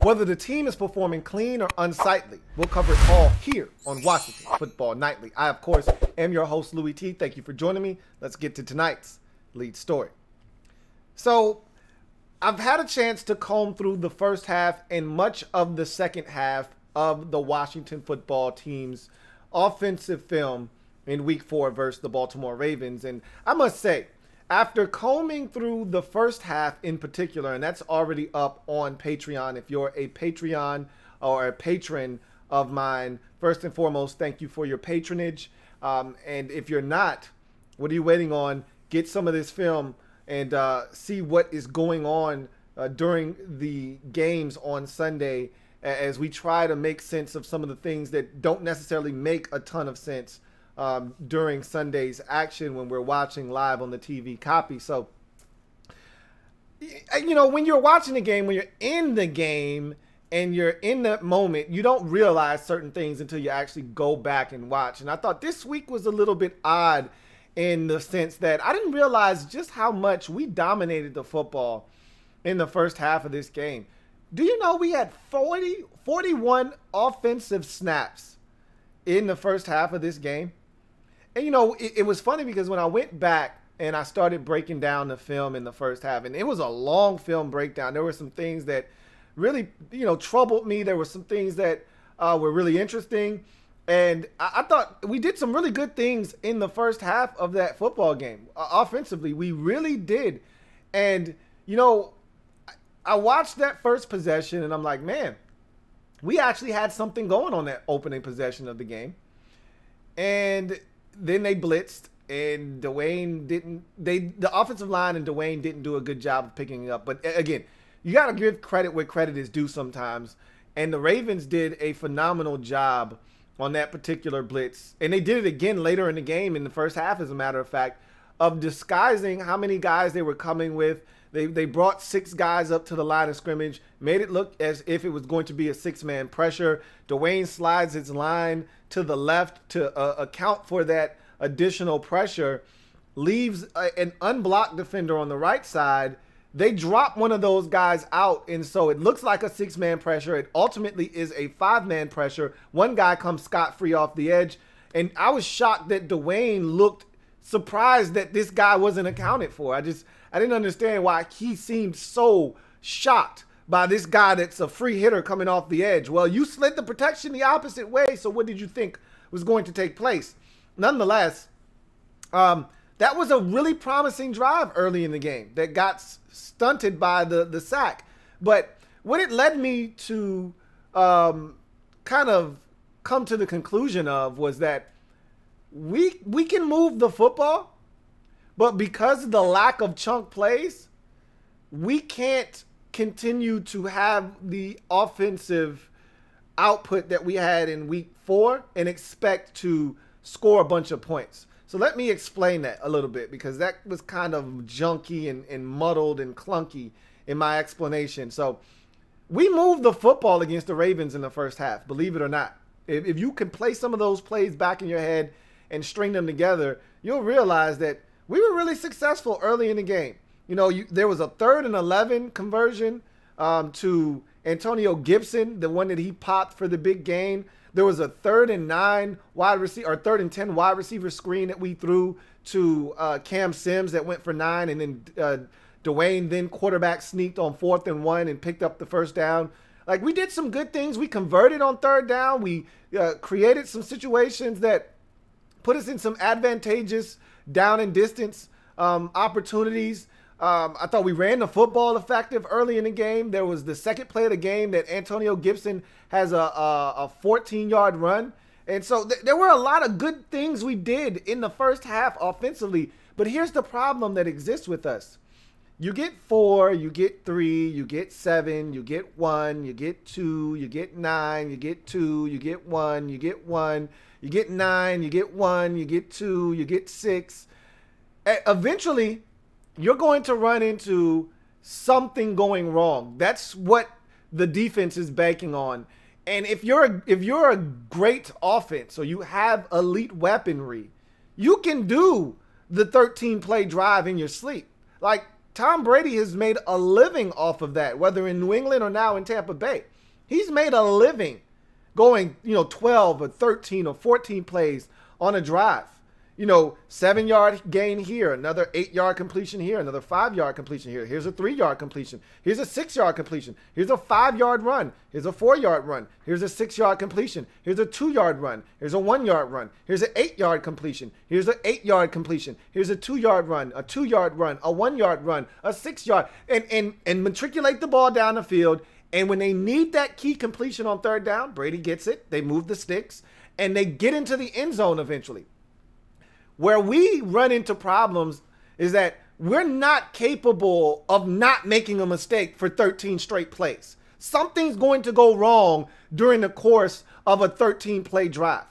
whether the team is performing clean or unsightly. We'll cover it all here on Washington Football Nightly. I, of course, am your host, Louie T. Thank you for joining me. Let's get to tonight's lead story. So, I've had a chance to comb through the first half and much of the second half of the Washington football team's offensive film in Week 4 versus the Baltimore Ravens. And I must say, after combing through the first half in particular, and that's already up on Patreon. If you're a Patreon or a patron of mine, first and foremost, thank you for your patronage. And if you're not, what are you waiting on? Get some of this film and see what is going on during the games on Sunday as we try to make sense of some of the things that don't necessarily make a ton of sense during Sunday's action when we're watching live on the TV copy. So, you know, when you're watching the game, when you're in the game and you're in that moment, you don't realize certain things until you actually go back and watch. And I thought this week was a little bit odd in the sense that I didn't realize just how much we dominated the football in the first half of this game. Do you know we had 41 offensive snaps in the first half of this game? And, you know, it was funny because when I went back and I started breaking down the film in the first half, and it was a long film breakdown, there were some things that really, you know, troubled me. There were some things that were really interesting. And I thought we did some really good things in the first half of that football game. Offensively, we really did. And, you know, I watched that first possession and I'm like, man, we actually had something going on that opening possession of the game. And then they blitzed and the offensive line and Dwayne didn't do a good job of picking it up. But again, you got to give credit where credit is due sometimes. And the Ravens did a phenomenal job on that particular blitz. And they did it again later in the game in the first half, as a matter of fact, of disguising how many guys they were coming with. They brought 6 guys up to the line of scrimmage, made it look as if it was going to be a 6-man pressure. Dwayne slides his line to the left to account for that additional pressure, leaves an unblocked defender on the right side. They drop one of those guys out, and so it looks like a 6-man pressure. It ultimately is a 5-man pressure. One guy comes scot-free off the edge, and I was shocked that Dwayne looked surprised that this guy wasn't accounted for. I didn't understand why he seemed so shocked by this guy that's a free hitter coming off the edge. Well, you slid the protection the opposite way, so what did you think was going to take place? Nonetheless, that was a really promising drive early in the game that got stunted by the sack. But what it led me to kind of come to the conclusion of was that we can move the football, but because of the lack of chunk plays, we can't continue to have the offensive output that we had in Week 4 and expect to score a bunch of points. So let me explain that a little bit, because that was kind of junky and muddled and clunky in my explanation. So we moved the football against the Ravens in the first half, believe it or not. If you can play some of those plays back in your head and string them together, you'll realize that we were really successful early in the game. You know, there was a 3rd and 11 conversion to Antonio Gibson, the one that he popped for the big gain. There was a 3rd and 9 wide receiver, or 3rd and 10 wide receiver screen that we threw to Cam Sims that went for 9, and then Dwayne then quarterback sneaked on 4th and 1 and picked up the first down. Like, we did some good things. We converted on 3rd down. We created some situations that put us in some advantageous down and distance opportunities. I thought we ran the football effective early in the game. There was the second play of the game that Antonio Gibson has a 14-yard run. And so there were a lot of good things we did in the first half offensively. But here's the problem that exists with us. You get 4, you get 3, you get 7, you get 1, you get 2, you get 9, you get 2, you get 1, you get 1, you get 9, you get 1, you get 2, you get 6. Eventually, you're going to run into something going wrong. That's what the defense is banking on. And if you're a great offense, or you have elite weaponry, you can do the 13-play drive in your sleep. Like, Tom Brady has made a living off of that, whether in New England or now in Tampa Bay. He's made a living going, 12 or 13 or 14 plays on a drive. 7-yard gain here, another 8-yard completion here, another 5-yard completion here. Here's a 3-yard completion. Here's a 6-yard completion. Here's a 5-yard run. Here's a 4-yard run. Here's a 6-yard completion. Here's a 2-yard run. Here's a 1-yard run. Here's an 8-yard completion. Here's an 8-yard completion. Here's a 2-yard run, a 2-yard run, a 1-yard run, a 6-yard, and matriculate the ball down the field. And when they need that key completion on third down, Brady gets it. They move the sticks, and they get into the end zone eventually. Where we run into problems is that we're not capable of not making a mistake for 13 straight plays. Something's going to go wrong during the course of a 13-play drive.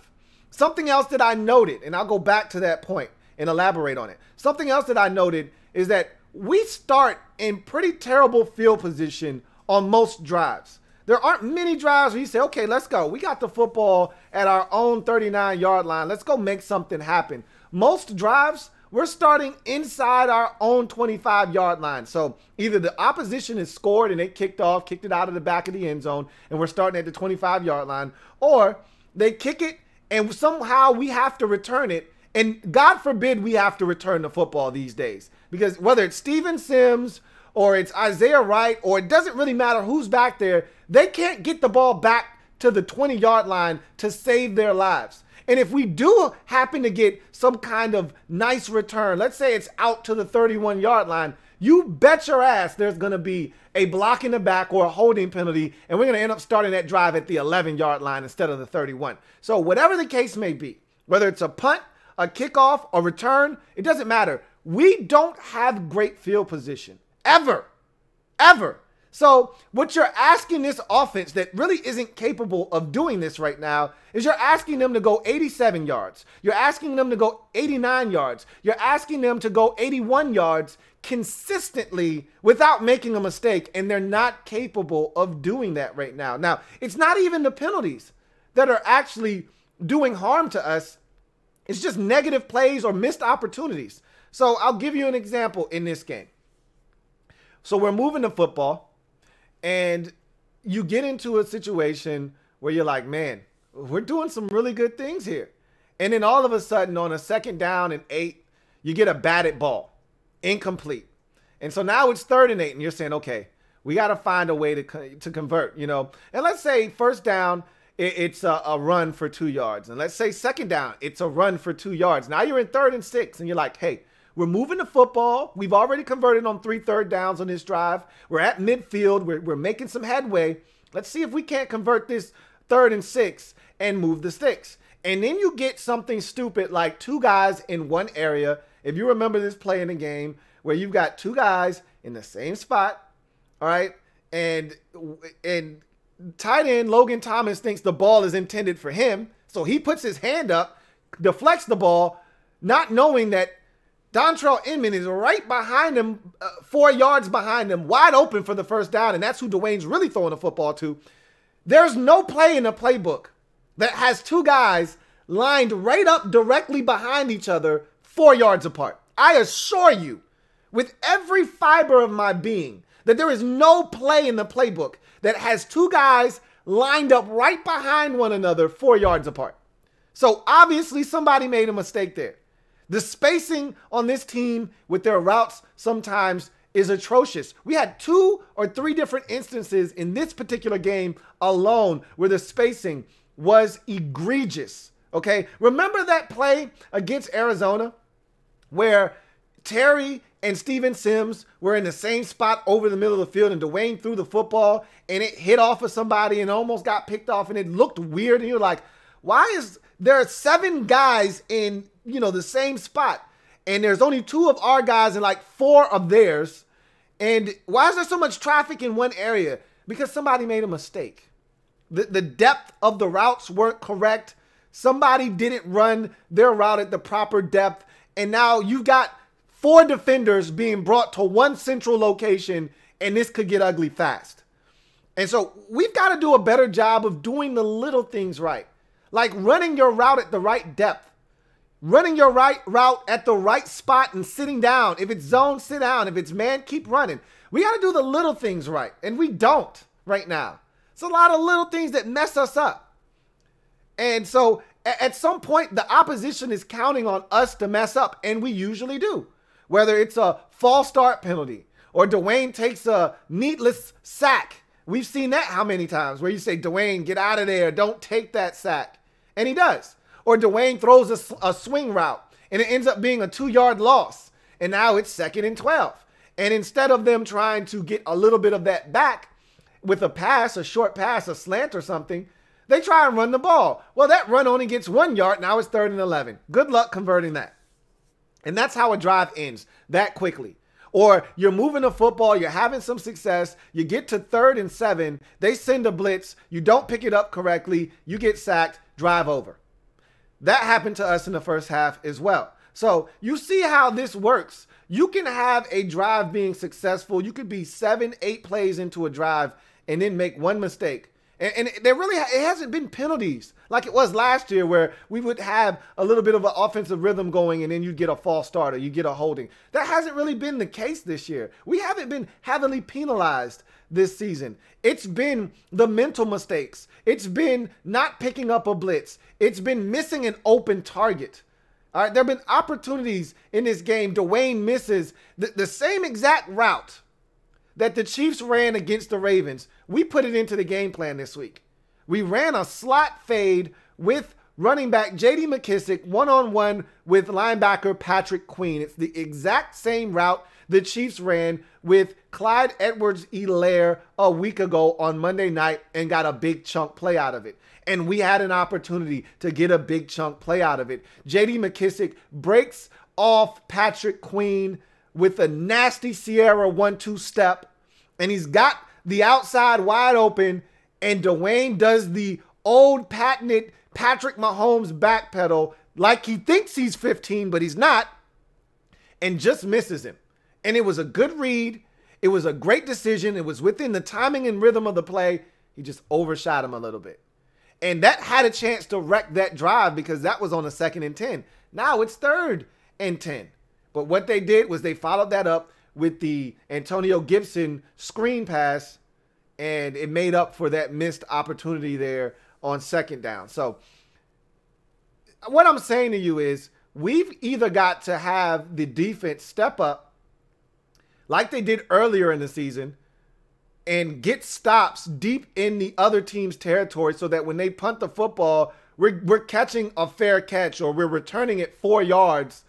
Something else that I noted, and I'll go back to that point and elaborate on it. Something else that I noted is that we start in pretty terrible field position on most drives. There aren't many drives where you say, okay, let's go. We got the football at our own 39-yard line. Let's go make something happen. Most drives, we're starting inside our own 25-yard line. So either the opposition has scored and they kicked it out of the back of the end zone, and we're starting at the 25-yard line, or they kick it and somehow we have to return it. And God forbid we have to return the football these days, because whether it's Steven Sims or it's Isaiah Wright, or it doesn't really matter who's back there, they can't get the ball back to the 20-yard line to save their lives. And if we do happen to get some kind of nice return, let's say it's out to the 31-yard line, you bet your ass there's going to be a block in the back or a holding penalty, and we're going to end up starting that drive at the 11-yard line instead of the 31. So whatever the case may be, whether it's a punt, a kickoff, a return, it doesn't matter. We don't have great field position. Ever. So what you're asking this offense that really isn't capable of doing this right now is you're asking them to go 87 yards. You're asking them to go 89 yards. You're asking them to go 81 yards consistently without making a mistake, and they're not capable of doing that right now. Now, it's not even the penalties that are actually doing harm to us. It's just negative plays or missed opportunities. So I'll give you an example in this game. So we're moving the football, and you get into a situation where you're like, man, we're doing some really good things here. And then all of a sudden on a 2nd down and 8, you get a batted ball, incomplete. And so now it's 3rd and 8, and you're saying, okay, we got to find a way to convert, And let's say 1st down, it's a run for 2 yards. And let's say 2nd down, it's a run for 2 yards. Now you're in 3rd and 6, and you're like, hey, we're moving the football. We've already converted on 3 third downs on this drive. We're at midfield. We're making some headway. Let's see if we can't convert this 3rd and 6 and move the sticks. And then you get something stupid like 2 guys in one area. If you remember this play in the game where you've got 2 guys in the same spot, all right, and tight end Logan Thomas thinks the ball is intended for him, so he puts his hand up, deflects the ball, not knowing that Dontrell Inman is right behind him, 4 yards behind him, wide open for the 1st down, and that's who Dwayne's really throwing the football to. There's no play in the playbook that has 2 guys lined right up directly behind each other 4 yards apart. I assure you, with every fiber of my being, that there is no play in the playbook that has 2 guys lined up right behind one another 4 yards apart. So obviously somebody made a mistake there. The spacing on this team with their routes sometimes is atrocious. We had 2 or 3 different instances in this particular game alone where the spacing was egregious, okay? Remember that play against Arizona where Terry and Steven Sims were in the same spot over the middle of the field, and Dwayne threw the football and it hit off of somebody and almost got picked off, and it looked weird, and you're like, why is there 7 guys in the same spot, and there's only 2 of our guys and like 4 of theirs, and why is there so much traffic in one area? Because somebody made a mistake. The depth of the routes weren't correct. Somebody didn't run their route at the proper depth, and now you've got 4 defenders being brought to one central location, and this could get ugly fast. And so we've got to do a better job of doing the little things right, like running your route at the right depth. running your right route at the right spot and sitting down. If it's zone, sit down. If it's man, keep running. We got to do the little things right, and we don't right now. It's a lot of little things that mess us up. And so at some point, the opposition is counting on us to mess up, and we usually do. Whether it's a false start penalty or Dwayne takes a needless sack. We've seen that how many times where you say, Dwayne, get out of there. Don't take that sack. And he does. Or Dwayne throws a swing route and it ends up being a 2-yard loss. And now it's 2nd and 12. And instead of them trying to get a little bit of that back with a pass, a short pass, a slant or something, they try and run the ball. Well, that run only gets 1 yard. Now it's 3rd and 11. Good luck converting that. And that's how a drive ends that quickly. Or you're moving the football, you're having some success, you get to 3rd and 7, they send a blitz, you don't pick it up correctly, you get sacked, drive over. That happened to us in the first half as well. So you see how this works. You can have a drive being successful. You could be 7, 8 plays into a drive and then make one mistake. And there really it hasn't been penalties like it was last year where we would have a little bit of an offensive rhythm going and then you get a false start or you get a holding. That hasn't really been the case this year. We haven't been heavily penalized this season. It's been the mental mistakes. It's been not picking up a blitz. It's been missing an open target. All right, there have been opportunities in this game. Dwayne misses the same exact route that the Chiefs ran against the Ravens. We put it into the game plan this week. We ran a slot fade with running back J.D. McKissick one-on-one with linebacker Patrick Queen. It's the exact same route the Chiefs ran with Clyde Edwards-Helaire a week ago on Monday night and got a big chunk play out of it. And we had an opportunity to get a big chunk play out of it. J.D. McKissick breaks off Patrick Queen with a nasty Sierra 1-2 step, and he's got the outside wide open, and Dwayne does the old patented Patrick Mahomes backpedal like he thinks he's 15, but he's not, and just misses him. And it was a good read. It was a great decision. It was within the timing and rhythm of the play. He just overshot him a little bit. And that had a chance to wreck that drive because that was on a 2nd and 10. Now it's 3rd and 10. But what they did was they followed that up with the Antonio Gibson screen pass, and it made up for that missed opportunity there on 2nd down. So what I'm saying to you is we've either got to have the defense step up like they did earlier in the season and get stops deep in the other team's territory so that when they punt the football, we're catching a fair catch or we're returning it 4 yards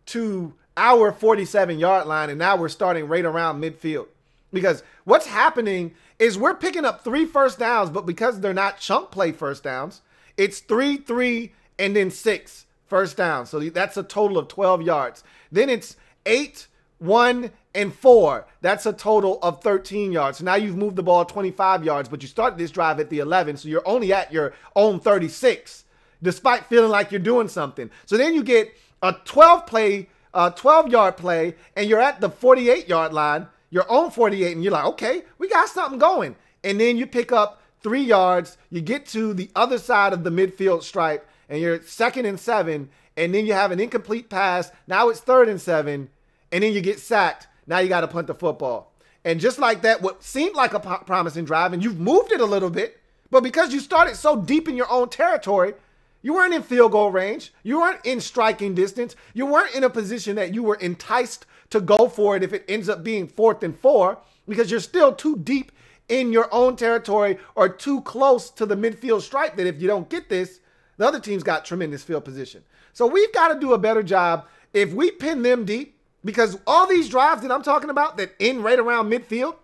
to our 47-yard line, and now we're starting right around midfield. Because what's happening is we're picking up 3 first downs, but because they're not chunk play first downs, it's 3, 3, and then 6 first downs. So that's a total of 12 yards. Then it's 8, 1, and 4. That's a total of 13 yards. So now you've moved the ball 25 yards, but you started this drive at the 11, so you're only at your own 36, despite feeling like you're doing something. So then you get a 12-yard play, and you're at the 48-yard line, your own 48, and you're like, okay, we got something going. And then you pick up 3 yards, you get to the other side of the midfield stripe, and you're 2nd and 7, and then you have an incomplete pass. Now it's 3rd and 7, and then you get sacked. Now you got to punt the football. And just like that, what seemed like a promising drive, and you've moved it a little bit, but because you started so deep in your own territory, you weren't in field goal range. You weren't in striking distance. You weren't in a position that you were enticed to go for it if it ends up being 4th and 4 because you're still too deep in your own territory or too close to the midfield stripe that if you don't get this, the other team's got tremendous field position. So we've got to do a better job if we pin them deep because all these drives that I'm talking about that end right around midfield,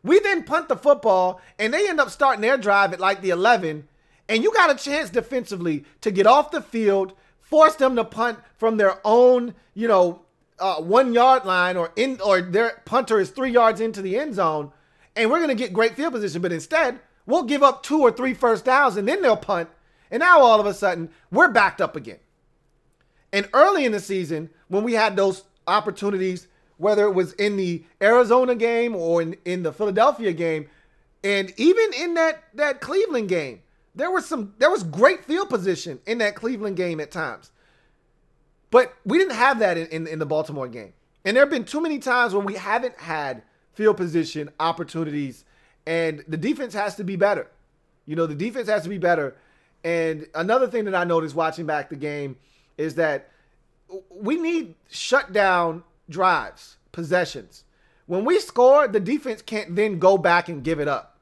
we then punt the football and they end up starting their drive at like the 11. And you got a chance defensively to get off the field, force them to punt from their own, 1 yard line or their punter is 3 yards into the end zone. And we're going to get great field position. But instead, we'll give up 2 or 3 first downs and then they'll punt. And now all of a sudden, we're backed up again. And early in the season, when we had those opportunities, whether it was in the Arizona game or in the Philadelphia game, and even in that Cleveland game, there was great field position in that Cleveland game at times. But we didn't have that in the Baltimore game. And there have been too many times when we haven't had field position opportunities, and the defense has to be better. You know, the defense has to be better. And another thing that I noticed watching back the game is that we need shutdown drives, possessions. When we score, the defense can't then go back and give it up.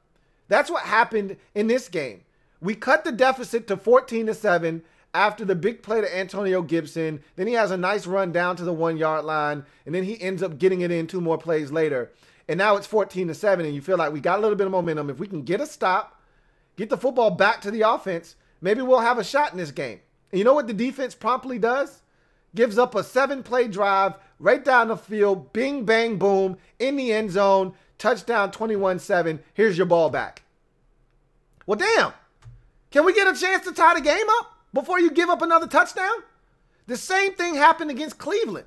That's what happened in this game. We cut the deficit to 14-7 after the big play to Antonio Gibson. Then he has a nice run down to the 1-yard line, and then he ends up getting it in 2 more plays later. And now it's 14-7, and you feel like we got a little bit of momentum. If we can get a stop, get the football back to the offense, maybe we'll have a shot in this game. And you know what the defense promptly does? Gives up a 7-play drive right down the field, bing, bang, boom, in the end zone, touchdown 21-7. Here's your ball back. Well, damn. Can we get a chance to tie the game up before you give up another touchdown? The same thing happened against Cleveland.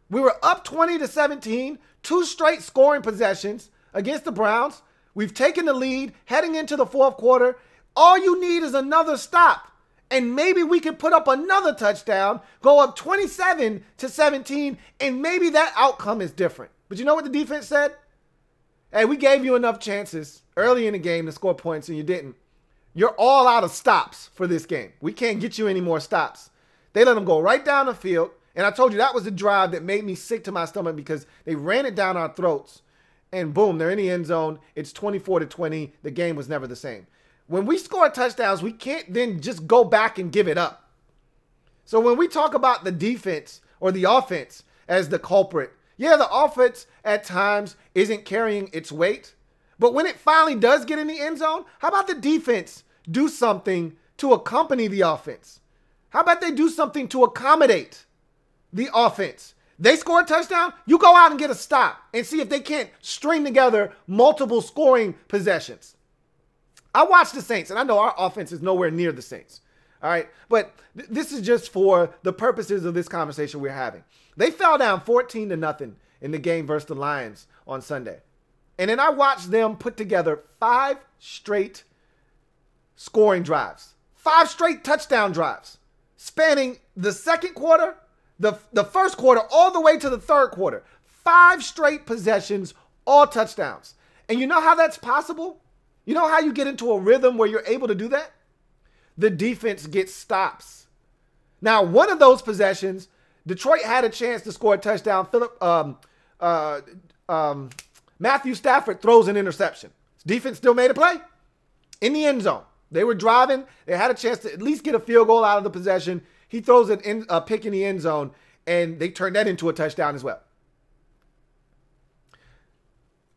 We were up 20-17, 2 straight scoring possessions against the Browns. We've taken the lead heading into the 4th quarter. All you need is another stop. And maybe we can put up another touchdown, go up 27-17, and maybe that outcome is different. But you know what the defense said? Hey, we gave you enough chances early in the game to score points, and you didn't. You're all out of stops for this game. We can't get you any more stops. They let them go right down the field. And I told you that was the drive that made me sick to my stomach because they ran it down our throats. And boom, they're in the end zone. It's 24-20. The game was never the same. When we score touchdowns, we can't then just go back and give it up. So when we talk about the defense or the offense as the culprit, yeah, the offense at times isn't carrying its weight. But when it finally does get in the end zone, how about the defense do something to accompany the offense? How about they do something to accommodate the offense? They score a touchdown, you go out and get a stop and see if they can't string together multiple scoring possessions. I watch the Saints, and I know our offense is nowhere near the Saints. All right, but this is just for the purposes of this conversation we're having. They fell down 14-0 in the game versus the Lions on Sunday. And then I watched them put together 5 straight scoring drives, 5 straight touchdown drives, spanning the 2nd quarter, the 1st quarter, all the way to the 3rd quarter. 5 straight possessions, all touchdowns. And you know how that's possible? You know how you get into a rhythm where you're able to do that? The defense gets stops. Now, one of those possessions, Detroit had a chance to score a touchdown. Matthew Stafford throws an interception. Defense still made a play in the end zone. They were driving. They had a chance to at least get a field goal out of the possession. He throws a pick in the end zone, and they turned that into a touchdown as well.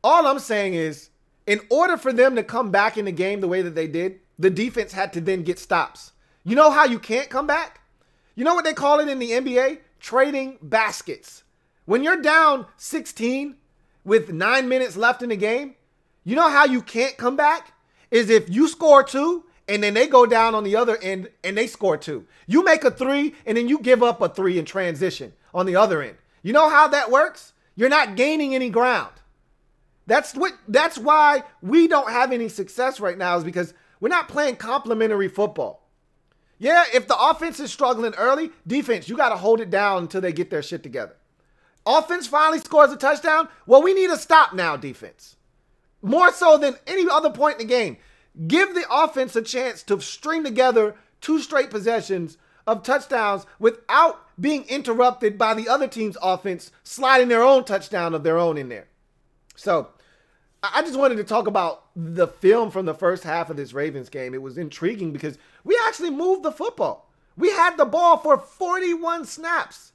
All I'm saying is, in order for them to come back in the game the way that they did, the defense had to then get stops. You know how you can't come back? You know what they call it in the NBA? Trading baskets. When you're down 16 with 9 minutes left in the game, you know how you can't come back? Is if you score 2 and then they go down on the other end and they score 2. You make a 3 and then you give up a 3 in transition on the other end. You know how that works? You're not gaining any ground. That's why we don't have any success right now, is because we're not playing complementary football. Yeah, if the offense is struggling early, defense, you got to hold it down until they get their shit together. Offense finally scores a touchdown. Well, we need a stop now, defense. More so than any other point in the game. Give the offense a chance to string together 2 straight possessions of touchdowns without being interrupted by the other team's offense sliding their own touchdown of their own in there. So I just wanted to talk about the film from the first half of this Ravens game. It was intriguing because we actually moved the football. We had the ball for 41 snaps.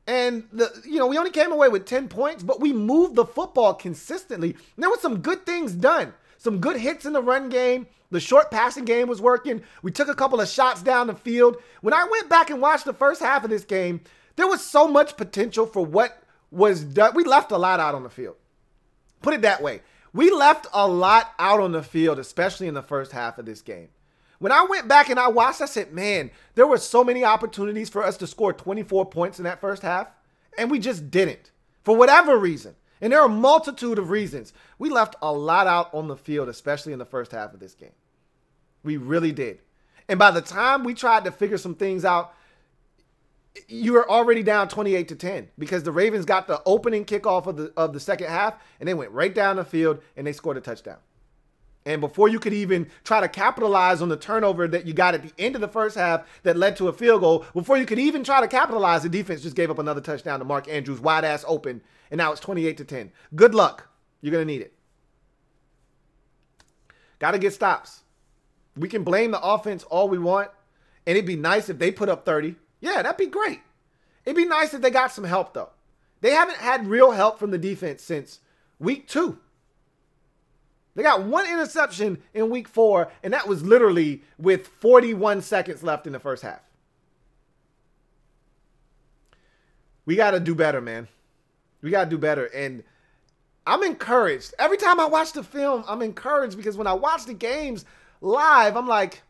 And, we only came away with 10 points, but we moved the football consistently. And there were some good things done. Some good hits in the run game. The short passing game was working. We took a couple of shots down the field. When I went back and watched the first half of this game, there was so much potential for what was done. We left a lot out on the field. Put it that way. We left a lot out on the field, especially in the first half of this game. When I went back and I watched, I said, man, there were so many opportunities for us to score 24 points in that first half, and we just didn't, for whatever reason. And there are a multitude of reasons. We left a lot out on the field, especially in the first half of this game. We really did. And by the time we tried to figure some things out, you were already down 28-10 because the Ravens got the opening kickoff of the second half, and they went right down the field and they scored a touchdown. And before you could even try to capitalize on the turnover that you got at the end of the first half that led to a field goal, before you could even try to capitalize, the defense just gave up another touchdown to Mark Andrews, wide ass open, and now it's 28-10. Good luck. You're going to need it. Got to get stops. We can blame the offense all we want, and it'd be nice if they put up 30. Yeah, that'd be great. It'd be nice if they got some help, though. They haven't had real help from the defense since week 2. They got one interception in week 4, and that was literally with 41 seconds left in the first half. We got to do better, man. We got to do better. And I'm encouraged. Every time I watch the film, I'm encouraged because when I watch the games live, I'm like,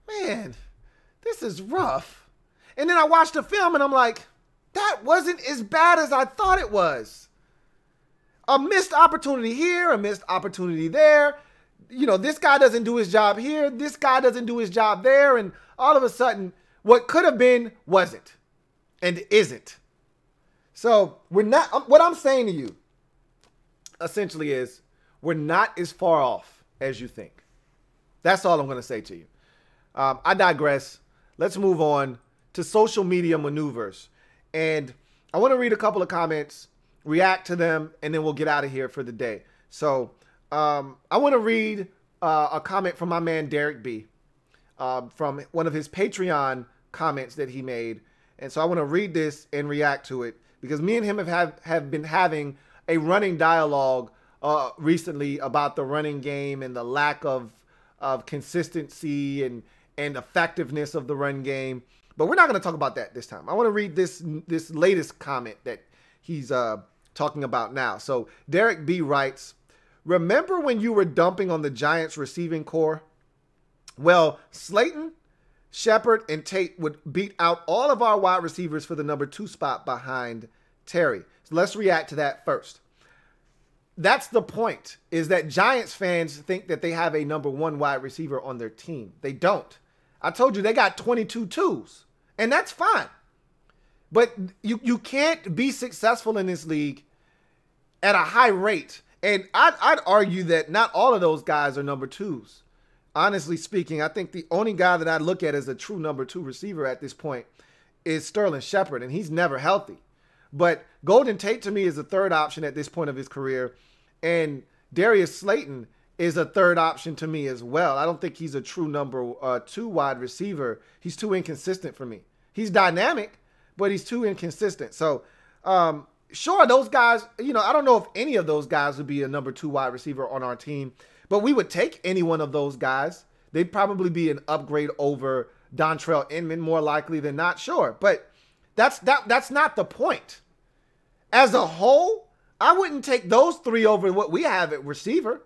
man, this is rough. And then I watch the film and I'm like, that wasn't as bad as I thought it was. A missed opportunity here, a missed opportunity there. You know, this guy doesn't do his job here. This guy doesn't do his job there. And all of a sudden, what could have been wasn't and isn't. So we're not, what I'm saying to you essentially is we're not as far off as you think. That's all I'm going to say to you. I digress. Let's move on to social media maneuvers. And I want to read a couple of comments, react to them, and then we'll get out of here for the day. So I want to read a comment from my man Derek B. From one of his Patreon comments that he made. And so I want to read this and react to it because me and him have been having a running dialogue recently about the running game and the lack of consistency and effectiveness of the run game. But we're not going to talk about that this time. I want to read this latest comment that he's talking about now. So Derek B writes, remember when you were dumping on the Giants receiving core? Well, Slayton, Shepard, and Tate would beat out all of our wide receivers for the number 2 spot behind Terry. So let's react to that first. That's the point, is that Giants fans think that they have a number 1 wide receiver on their team. They don't. I told you they got 22 twos, and that's fine. But you can't be successful in this league at a high rate. And I'd argue that not all of those guys are number 2s. Honestly speaking, I think the only guy that I look at as a true number 2 receiver at this point is Sterling Shepard, and he's never healthy. But Golden Tate to me is a 3rd option at this point of his career, and Darius Slayton is a 3rd option to me as well. I don't think he's a true number 2 wide receiver. He's too inconsistent for me. He's dynamic, but he's too inconsistent. So, sure, those guys, you know, I don't know if any of those guys would be a number 2 wide receiver on our team, but we would take any one of those guys. They'd probably be an upgrade over Dontrell Inman, more likely than not, sure. But that's not the point. As a whole, I wouldn't take those 3 over what we have at receiver.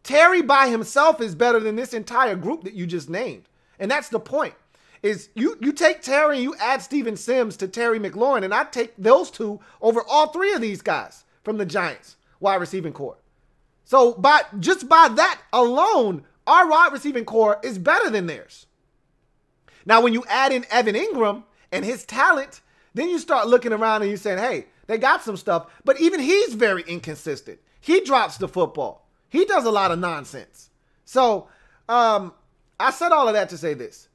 Terry by himself is better than this entire group that you just named. And that's the point. Is you take Terry and you add Steven Sims to Terry McLaurin, and I take those 2 over all 3 of these guys from the Giants wide receiving core. So just by that alone, our wide receiving core is better than theirs. Now, when you add in Evan Ingram and his talent, then you start looking around and you're saying, hey, they got some stuff, but even he's very inconsistent. He drops the football. He does a lot of nonsense. So I said all of that to say this.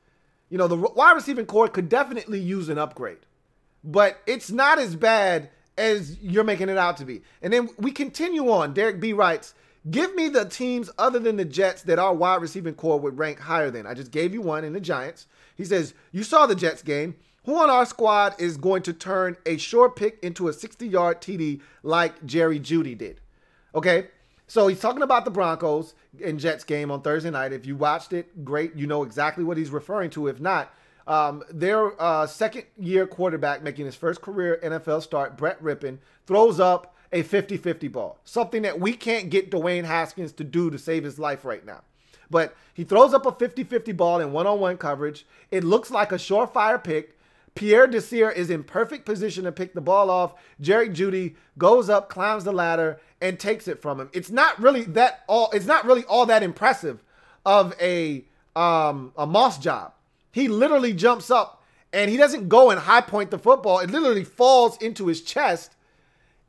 You know, the wide receiving core could definitely use an upgrade, but it's not as bad as you're making it out to be. And then we continue on. Derek B writes, give me the teams other than the Jets that our wide receiving core would rank higher than. I just gave you one in the Giants. He says, you saw the Jets game. Who on our squad is going to turn a short pick into a 60-yard TD like Jerry Jeudy did? Okay, so he's talking about the Broncos and Jets game on Thursday night. If you watched it, great. You know exactly what he's referring to. If not, their second-year quarterback making his first career NFL start, Brett Rippon, throws up a 50-50 ball, something that we can't get Dwayne Haskins to do to save his life right now. But he throws up a 50-50 ball in one-on-one coverage. It looks like a surefire pick. Pierre Desir is in perfect position to pick the ball off. Jerry Jeudy goes up, climbs the ladder, and takes it from him. It's not really all that impressive of a Moss job. He literally jumps up And he doesn't go and high point the football. It literally falls into his chest,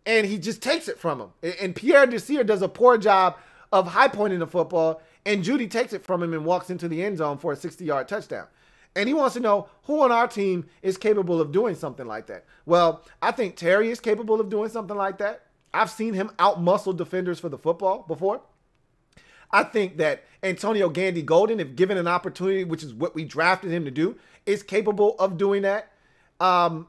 and he just takes it from him. And Pierre Desir does a poor job of high pointing the football, and Judy takes it from him and walks into the end zone for a 60-yard touchdown. And he wants to know who on our team is capable of doing something like that. Well, I think Terry is capable of doing something like that. I've seen him out-muscle defenders for the football before. I think that Antonio Gandy Golden, if given an opportunity, which is what we drafted him to do, is capable of doing that. I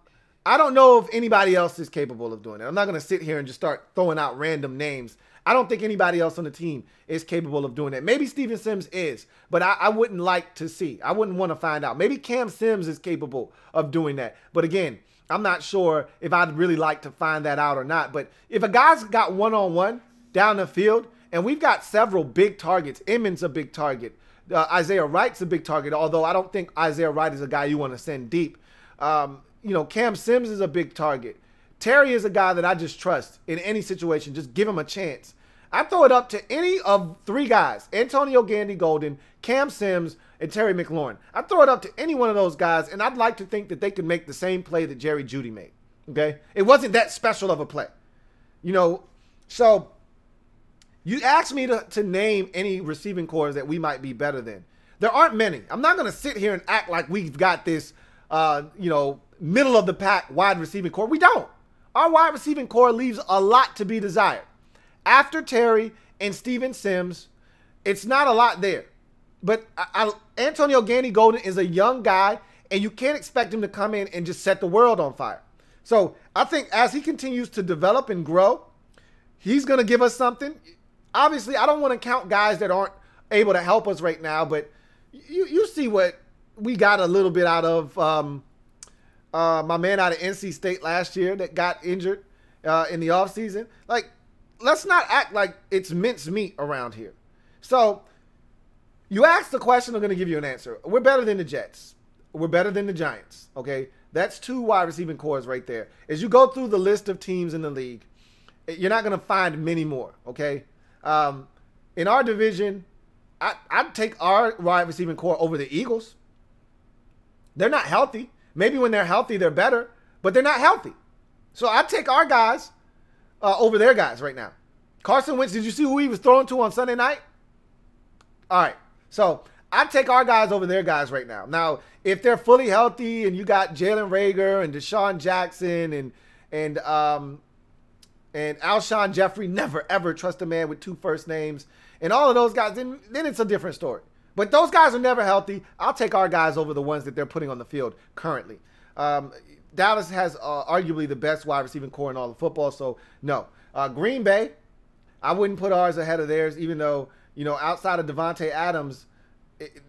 don't know if anybody else is capable of doing that. I'm not going to sit here and just start throwing out random names. I don't think anybody else on the team is capable of doing that. Maybe Steven Sims is, but I wouldn't like to see. I wouldn't want to find out. Maybe Cam Sims is capable of doing that. But again, I'm not sure if I'd really like to find that out or not. But if a guy's got one-on-one down the field, and we've got several big targets. Emmons a big target. Isaiah Wright's a big target, although I don't think Isaiah Wright is a guy you want to send deep. Cam Sims is a big target. Terry is a guy that I just trust in any situation. Just give him a chance. I throw it up to any of three guys, Antonio Gandy Golden, Cam Sims, and Terry McLaurin. I throw it up to any one of those guys, and I'd like to think that they could make the same play that Jerry Jeudy made. Okay? It wasn't that special of a play. So you asked me to name any receiving cores that we might be better than. There aren't many. I'm not going to sit here and act like we've got this, middle of the pack wide receiving core. We don't. Our wide receiving core leaves a lot to be desired. After Terry and Steven Sims, it's not a lot there. But Antonio Gandy Golden is a young guy, and you can't expect him to come in and just set the world on fire. So I think as he continues to develop and grow, he's going to give us something. Obviously, I don't want to count guys that aren't able to help us right now, but you see what we got a little bit out of my man out of NC State last year that got injured in the offseason. Like, let's not act like it's mincemeat around here. So you asked the question, I'm going to give you an answer. We're better than the Jets. We're better than the Giants, okay? That's two wide receiving cores right there. As you go through the list of teams in the league, you're not going to find many more, okay? In our division, I'd take our wide receiving core over the Eagles. They're not healthy. Maybe when they're healthy, they're better, but they're not healthy. So I'd take our guys over their guys right now. Carson Wentz, did you see who he was throwing to on Sunday night? All right. So I'd take our guys over their guys right now. Now, if they're fully healthy and you got Jalen Reagor and Deshaun Jackson and Alshon Jeffrey, never, ever trust a man with two first names, and all of those guys, then it's a different story. But those guys are never healthy. I'll take our guys over the ones that they're putting on the field currently. Dallas has arguably the best wide receiving core in all of football, so no. Green Bay, I wouldn't put ours ahead of theirs, even though, outside of Devontae Adams,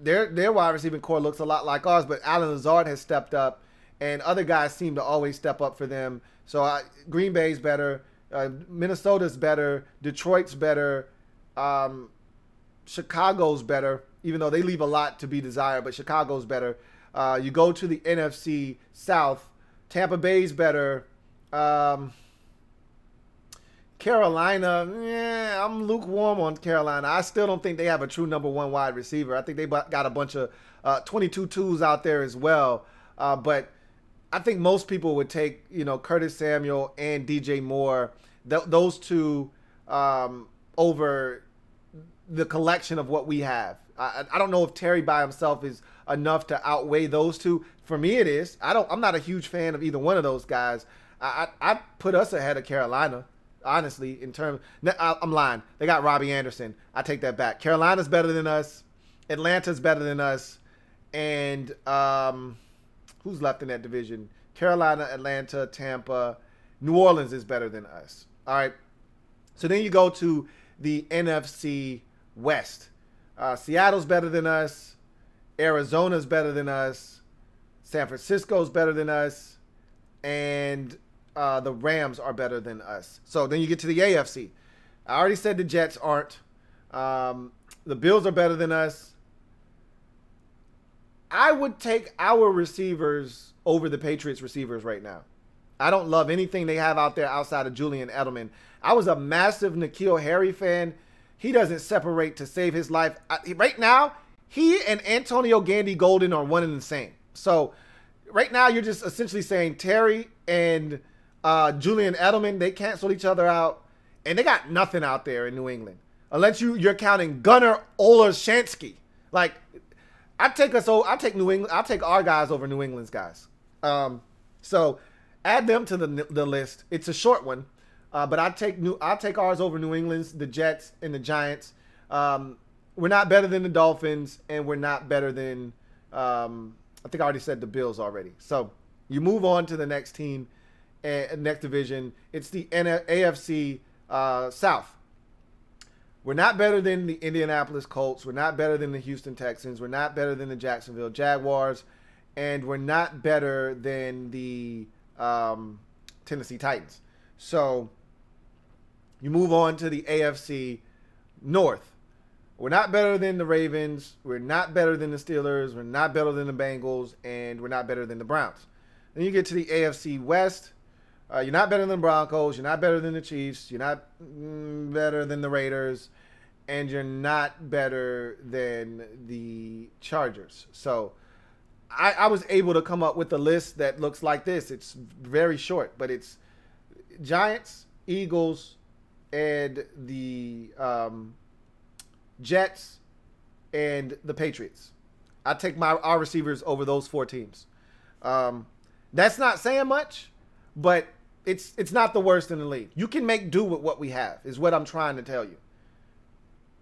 their wide receiving core looks a lot like ours, but Allen Lazard has stepped up, and other guys seem to always step up for them. So Green Bay's better. Minnesota's better. Detroit's better. Chicago's better, even though they leave a lot to be desired, but Chicago's better. You go to the NFC South, Tampa Bay's better. Carolina, I'm lukewarm on Carolina. I still don't think they have a true number one wide receiver. I think they got a bunch of 22-2s out there as well. But I think most people would take, Curtis Samuel and DJ Moore, those two over the collection of what we have. I don't know if Terry by himself is enough to outweigh those two. For me, it is. I'm not a huge fan of either one of those guys. I put us ahead of Carolina, honestly, in terms. I'm lying. They got Robbie Anderson. I take that back. Carolina's better than us. Atlanta's better than us. And who's left in that division? Carolina, Atlanta, Tampa. New Orleans is better than us. All right. So then you go to the NFC West. Seattle's better than us. Arizona's better than us. San Francisco's better than us. And the Rams are better than us. So then you get to the AFC. I already said the Jets aren't. The Bills are better than us. I would take our receivers over the Patriots receivers right now. I don't love anything they have out there outside of Julian Edelman. I was a massive N'Keal Harry fan. He doesn't separate to save his life. Right now, he and Antonio Gandy Golden are one and the same. So right now you're just essentially saying Terry and Julian Edelman, they canceled each other out, and they got nothing out there in New England. Unless you're counting Gunnar Olszewski. Like, I take New England. I'll take our guys over New England's guys. So add them to the list. It's a short one, but I'll take ours over New England's, the Jets, and the Giants. We're not better than the Dolphins, and we're not better than I think I already said the Bills already. So you move on to the next team, next division. It's the AFC South. We're not better than the Indianapolis Colts. We're not better than the Houston Texans. We're not better than the Jacksonville Jaguars. And we're not better than the Tennessee Titans. So you move on to the AFC North. We're not better than the Ravens. We're not better than the Steelers. We're not better than the Bengals. And we're not better than the Browns. Then you get to the AFC West. You're not better than the Broncos. You're not better than the Chiefs. You're not better than the Raiders. And you're not better than the Chargers. So I was able to come up with a list that looks like this. It's very short, but it's Giants, Eagles, and the Jets, and the Patriots. I take our receivers over those 4 teams. That's not saying much, but it's not the worst in the league. You can make do with what we have, is what I'm trying to tell you.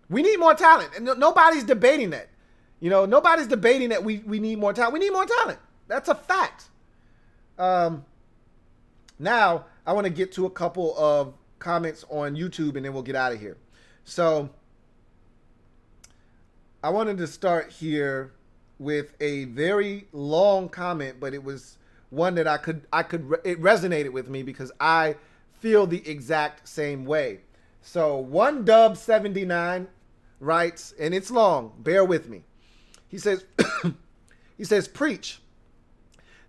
We need more talent, and nobody's debating that. You know, nobody's debating that we need more talent. We need more talent. That's a fact. Now, I want to get to a couple of comments on YouTube, and then we'll get out of here. So, I wanted to start here with a very long comment, but it was one that it resonated with me because I feel the exact same way. So, 1Dub79 writes, and it's long, bear with me. He says, preach.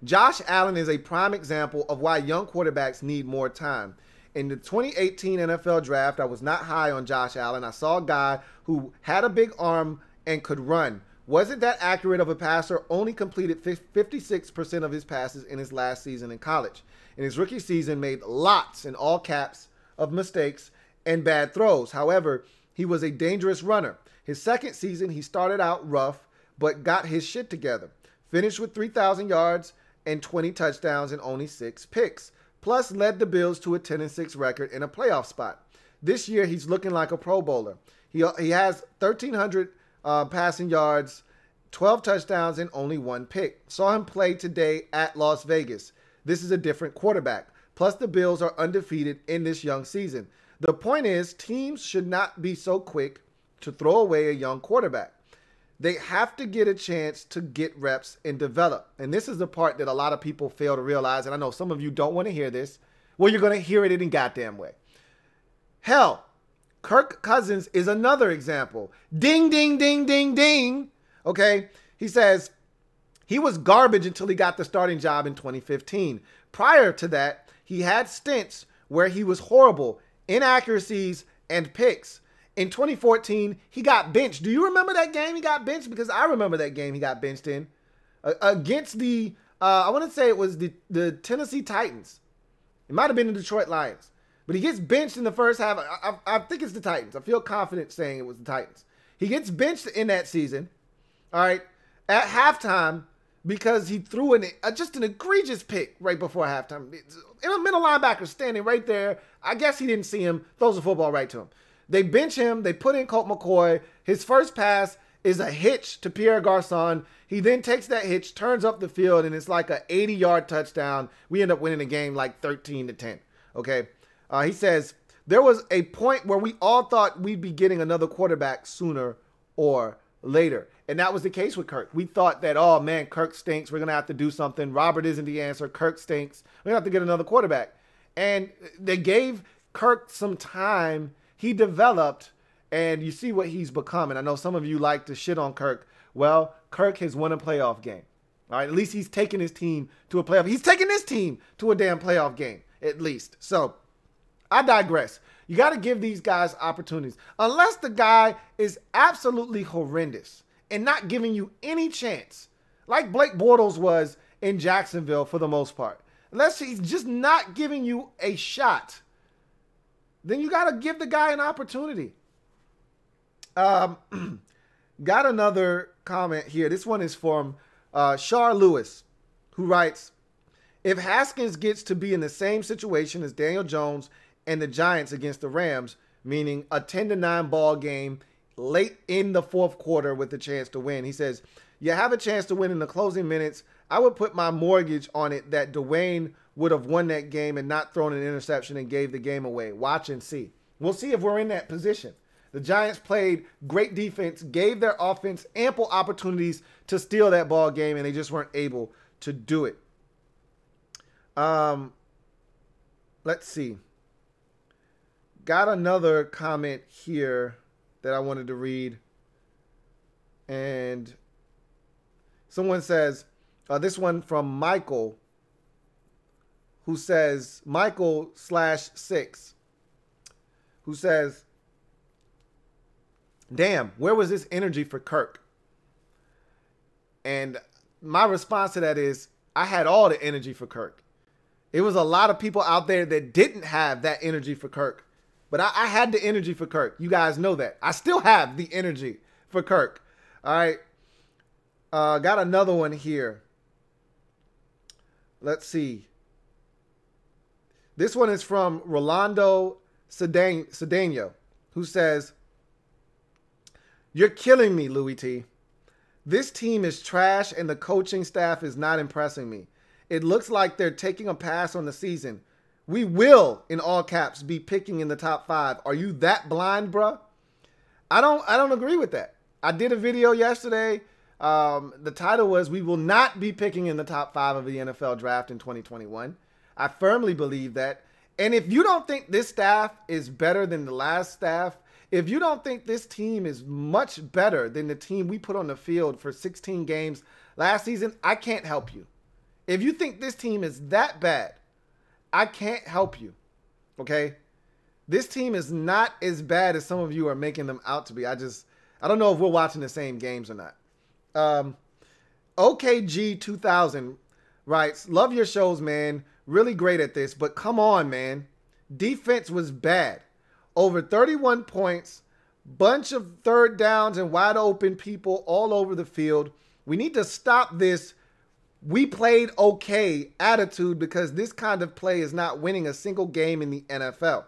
Josh Allen is a prime example of why young quarterbacks need more time. In the 2018 NFL draft, I was not high on Josh Allen. I saw a guy who had a big arm and could run. Wasn't that accurate of a passer, only completed 56% of his passes in his last season in college. In his rookie season, made lots, in all caps, of mistakes and bad throws. However, he was a dangerous runner. His second season, he started out rough, but got his shit together. Finished with 3,000 yards and 20 touchdowns and only 6 picks. Plus, led the Bills to a 10-6 record and a playoff spot. This year, he's looking like a Pro Bowler. He has 1,300 passing yards, 12 touchdowns, and only 1 pick. Saw him play today at Las Vegas. This is a different quarterback. Plus, the Bills are undefeated in this young season. The point is, teams should not be so quick to throw away a young quarterback. They have to get a chance to get reps and develop. And this is the part that a lot of people fail to realize. And I know some of you don't want to hear this. Well, you're going to hear it any goddamn way. Hell, Kirk Cousins is another example. Ding, ding, ding, ding, ding. Okay. He says he was garbage until he got the starting job in 2015. Prior to that, he had stints where he was horrible, inaccuracies, and picks. In 2014, he got benched. Do you remember that game he got benched? Because I remember that game he got benched in. Against the, I want to say it was the Tennessee Titans. It might have been the Detroit Lions. But he gets benched in the first half. I think it's the Titans. I feel confident saying it was the Titans. He gets benched in that season, all right, at halftime because he threw just an egregious pick right before halftime. In a middle linebacker standing right there. I guess he didn't see him. Throws the football right to him. They bench him. They put in Colt McCoy. His first pass is a hitch to Pierre Garçon. He then takes that hitch, turns up the field, and it's like an 80-yard touchdown. We end up winning the game like 13-10. Okay. He says, there was a point where we all thought we'd be getting another quarterback sooner or later. And that was the case with Kirk. We thought that, oh, man, Kirk stinks. We're going to have to do something. Robert isn't the answer. Kirk stinks. We're going to have to get another quarterback. And they gave Kirk some time. He developed, and you see what he's become. And I know some of you like to shit on Kirk. Well, Kirk has won a playoff game. All right, at least he's taken his team to a playoff. He's taken this team to a damn playoff game, at least. So, I digress. You got to give these guys opportunities. Unless the guy is absolutely horrendous and not giving you any chance, like Blake Bortles was in Jacksonville for the most part. Unless he's just not giving you a shot, then you got to give the guy an opportunity. Got another comment here. This one is from Shar Lewis, who writes, if Haskins gets to be in the same situation as Daniel Jones and the Giants against the Rams, meaning a 10-9 ball game late in the fourth quarter with a chance to win, he says, you have a chance to win in the closing minutes. I would put my mortgage on it that Dwayne would have won that game and not thrown an interception and gave the game away. Watch and see. We'll see if we're in that position. The Giants played great defense, gave their offense ample opportunities to steal that ball game, and they just weren't able to do it. Let's see. Got another comment here that I wanted to read. And someone says, this one from Michael, who says, Michael/6, who says, damn, where was this energy for Kirk? And my response to that is, I had all the energy for Kirk. It was a lot of people out there that didn't have that energy for Kirk. But I had the energy for Kirk. You guys know that. I still have the energy for Kirk. All right. Got another one here. Let's see. This one is from Rolando Cedeno, who says, you're killing me, Louie T. This team is trash and the coaching staff is not impressing me. It looks like they're taking a pass on the season. We will, in all caps, be picking in the top 5. Are you that blind, bruh? I don't agree with that. I did a video yesterday. The title was, we will not be picking in the top 5 of the NFL draft in 2021. I firmly believe that. And if you don't think this staff is better than the last staff, if you don't think this team is much better than the team we put on the field for 16 games last season, I can't help you. If you think this team is that bad, I can't help you, okay? This team is not as bad as some of you are making them out to be. I don't know if we're watching the same games or not. OKG2000 writes, love your shows, man. Really great at this, but come on, man. Defense was bad. Over 31 points, bunch of third downs and wide open people all over the field. We need to stop this we played okay attitude, because this kind of play is not winning a single game in the NFL.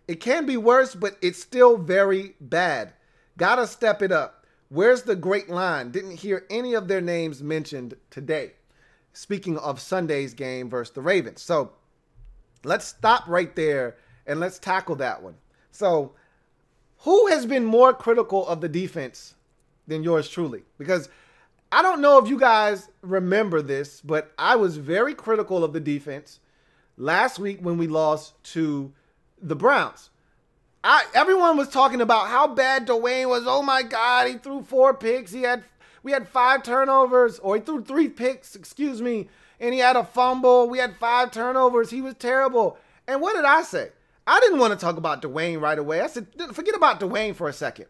It can be worse, but it's still very bad. Gotta step it up. Where's the great line? Didn't hear any of their names mentioned today. Speaking of Sunday's game versus the Ravens. So let's stop right there and let's tackle that one. So who has been more critical of the defense than yours truly? Because I don't know if you guys remember this, but I was very critical of the defense last week when we lost to the Browns. Everyone was talking about how bad Dwayne was. Oh my God, he threw 4 picks. We had 5 turnovers, or he threw 3 picks, excuse me, and he had a fumble. We had 5 turnovers. He was terrible. And what did I say? I didn't want to talk about Dwayne right away. I said, forget about Dwayne for a second.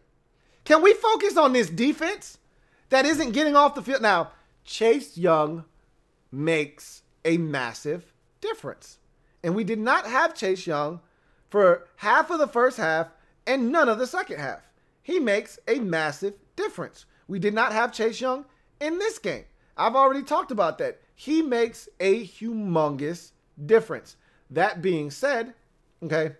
Can we focus on this defense that isn't getting off the field? Now, Chase Young makes a massive difference. And we did not have Chase Young for half of the first half and none of the second half. He makes a massive difference. We did not have Chase Young in this game. I've already talked about that. He makes a humongous difference. That being said, okay,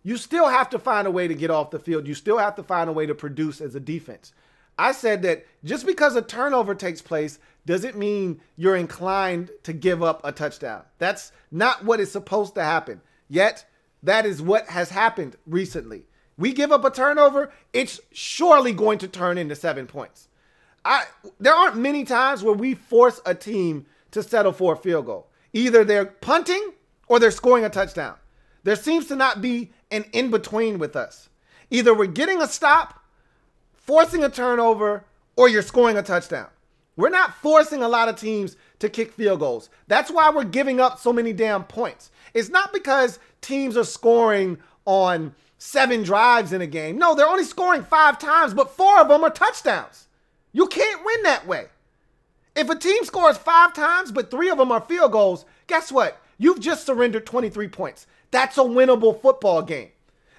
you still have to find a way to get off the field. You still have to find a way to produce as a defense. I said that just because a turnover takes place doesn't mean you're inclined to give up a touchdown. That's not what is supposed to happen. Yet, that is what has happened recently. We give up a turnover, it's surely going to turn into 7 points. There aren't many times where we force a team to settle for a field goal. Either they're punting or they're scoring a touchdown. There seems to not be an in-between with us. Either we're getting a stop, forcing a turnover, or you're scoring a touchdown. We're not forcing a lot of teams to kick field goals. That's why we're giving up so many damn points. It's not because teams are scoring on 7 drives in a game. No, they're only scoring 5 times, but 4 of them are touchdowns. You can't win that way. If a team scores 5 times, but 3 of them are field goals, guess what? You've just surrendered 23 points. That's a winnable football game.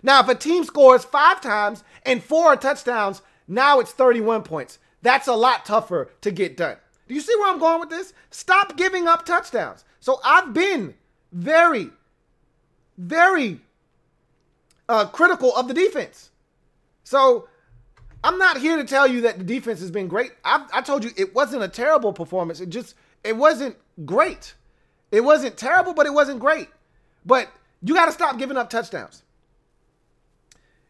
Now, if a team scores 5 times and 4 are touchdowns, now it's 31 points. That's a lot tougher to get done. Do you see where I'm going with this? Stop giving up touchdowns. So I've been very, very critical of the defense. So I'm not here to tell you that the defense has been great. I told you it wasn't a terrible performance. It wasn't great. It wasn't terrible, but it wasn't great. But you got to stop giving up touchdowns.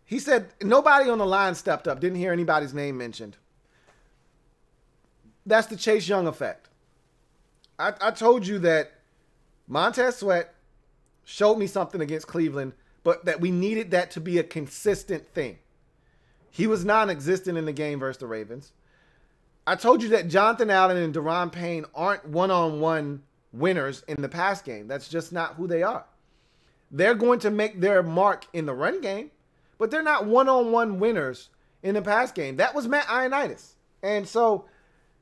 He said nobody on the line stepped up. Didn't hear anybody's name mentioned. That's the Chase Young effect. I told you that Montez Sweat showed me something against Cleveland, but that we needed that to be a consistent thing. He was non-existent in the game versus the Ravens. I told you that Jonathan Allen and Daron Payne aren't one-on-one winners in the pass game. That's just not who they are. They're going to make their mark in the run game, but they're not one-on-one winners in the pass game. That was Matt Ioannidis. And so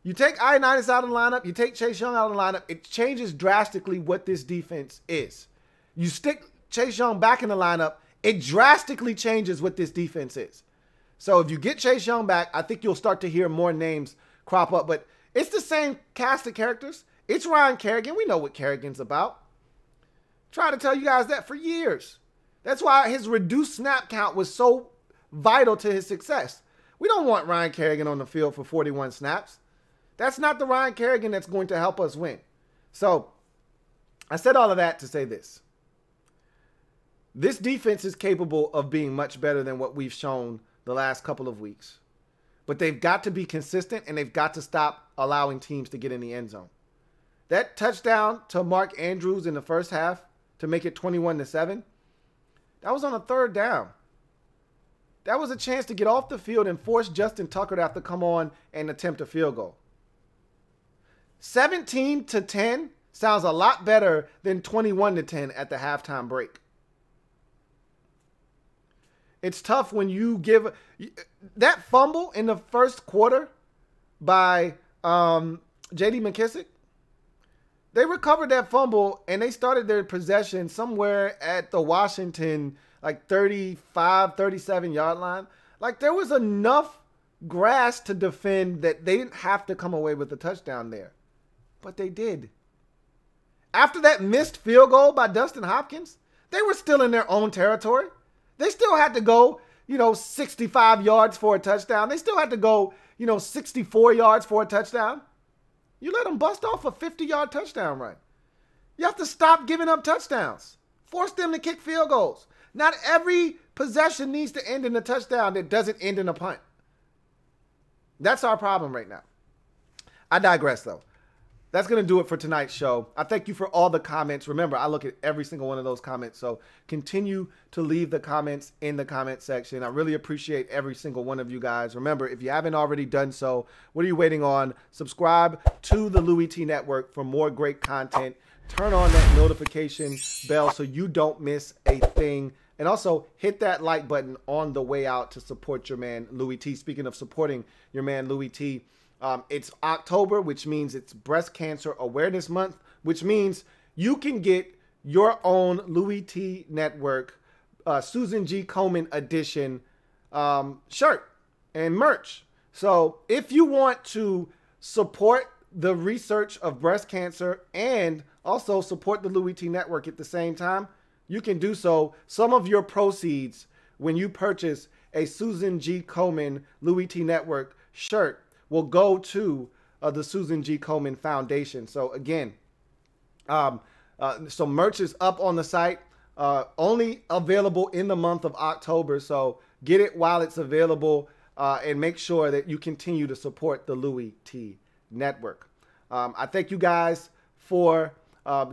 you take Ioannidis out of the lineup, you take Chase Young out of the lineup, it changes drastically what this defense is. You stick Chase Young back in the lineup, it drastically changes what this defense is. So if you get Chase Young back, I think you'll start to hear more names crop up. But it's the same cast of characters. It's Ryan Kerrigan. We know what Kerrigan's about. Try to tell you guys that for years. That's why his reduced snap count was so vital to his success. We don't want Ryan Kerrigan on the field for 41 snaps. That's not the Ryan Kerrigan that's going to help us win. So I said all of that to say this. This defense is capable of being much better than what we've shown the last couple of weeks. But they've got to be consistent, and they've got to stop allowing teams to get in the end zone. That touchdown to Mark Andrews in the first half to make it 21-7, that was on a 3rd down. That was a chance to get off the field and force Justin Tucker to have to come on and attempt a field goal. 17-10 sounds a lot better than 21-10 at the halftime break. It's tough when you give that fumble in the first quarter by J.D. McKissick. They recovered that fumble and they started their possession somewhere at the Washington, like 35, 37-yard line. Like there was enough grass to defend that they didn't have to come away with a touchdown there. But they did. After that missed field goal by Dustin Hopkins, they were still in their own territory. They still had to go, 65 yards for a touchdown. They still had to go, 64 yards for a touchdown. You let them bust off a 50-yard touchdown run. You have to stop giving up touchdowns. Force them to kick field goals. Not every possession needs to end in a touchdown that doesn't end in a punt. That's our problem right now. I digress, though. That's going to do it for tonight's show. I thank you for all the comments. Remember, I look at every single one of those comments, so continue to leave the comments in the comment section. I really appreciate every single one of you guys. Remember, if you haven't already done so, what are you waiting on? Subscribe to the Louie T Network for more great content. Turn on that notification bell so you don't miss a thing. And also, hit that like button on the way out to support your man, Louie T. Speaking of supporting your man, Louie T, it's October, which means it's Breast Cancer Awareness Month, which means you can get your own Louie T Network Susan G. Komen edition shirt and merch. So if you want to support the research of breast cancer and also support the Louie T Network at the same time, you can do so. Some of your proceeds when you purchase a Susan G. Komen Louie T Network shirt will go to the Susan G. Komen Foundation. So again, so merch is up on the site, only available in the month of October. So get it while it's available and make sure that you continue to support the Louie T Network. I thank you guys for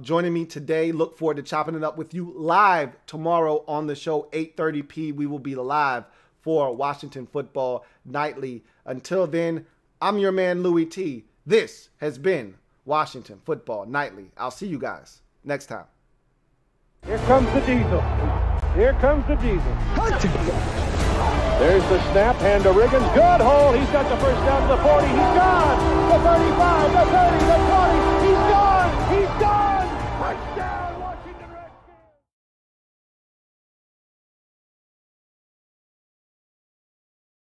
joining me today. Look forward to chopping it up with you live tomorrow on the show, 8:30 p.m. We will be live for Washington Football Nightly. Until then, I'm your man, Louie T. This has been Washington Football Nightly. I'll see you guys next time. Here comes the diesel. Here comes the diesel. There's the snap, hand to Riggins. Good hole. He's got the first down to the 40. He's gone. 35, the 30, the